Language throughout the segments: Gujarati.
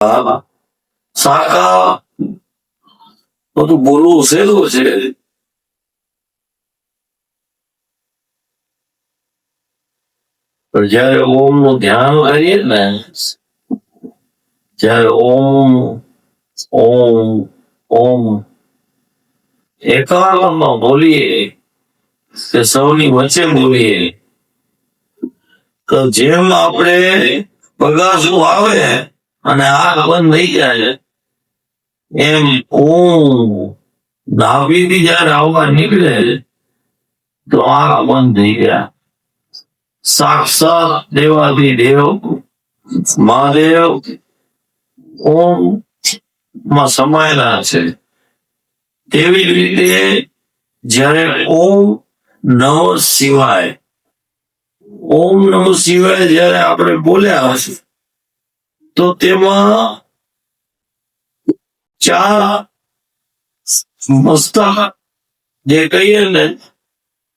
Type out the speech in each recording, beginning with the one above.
શાખા બધું બોલવું સહેલું છે. જયારે ઓમ નું ધ્યાન કરીએ ને, જયારે ઓમ ઓમ ઓમ એકાંતમાં બોલીએ કે સૌની વચ્ચે બોલીએ, તો જેમ આપણે પગાસું આવે અને આંખ બંધ થઈ જાય, એમ ઓમ નાભીથી જયારે આવવા નીકળે તો આંખ બંધ થઈ ગયા. સાક્ષાત દેવાથી દેવ મહાદેવ ઓમ માં સમાયેલા છે. તેવી રીતે જયારે ઓમ નમઃ શિવાય, ઓમ નમઃ શિવાય જયારે આપણે બોલ્યા હશે, તો તેમાં 4 મસ્તક જે કહીએ ને,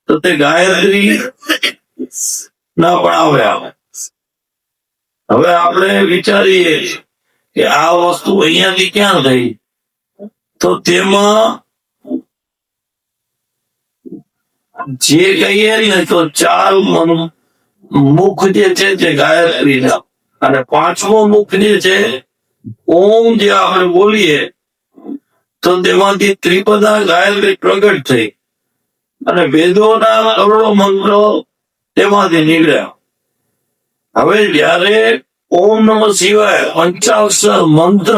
તો તે ગાયત્રી ના પણ આવ્યા. હવે આપણે વિચારીએ કે આ વસ્તુ અહીંયાથી ક્યાં થઈ, તો તેમાં જે કહીએ ને, તો 4 મુખ જે છે તે ગાયત્રીના, અને 5મો મુખ જે છે ઓમ જે આપણે બોલીએ, તો તેમાંથી ત્રિપદા ગાયત્રી પ્રગટ થઈ અને વેદોના કરોડો મંત્રો તેમાંથી નીકળ્યા. હવે જયારે ઓમ નમઃ શિવાય 55 મંત્ર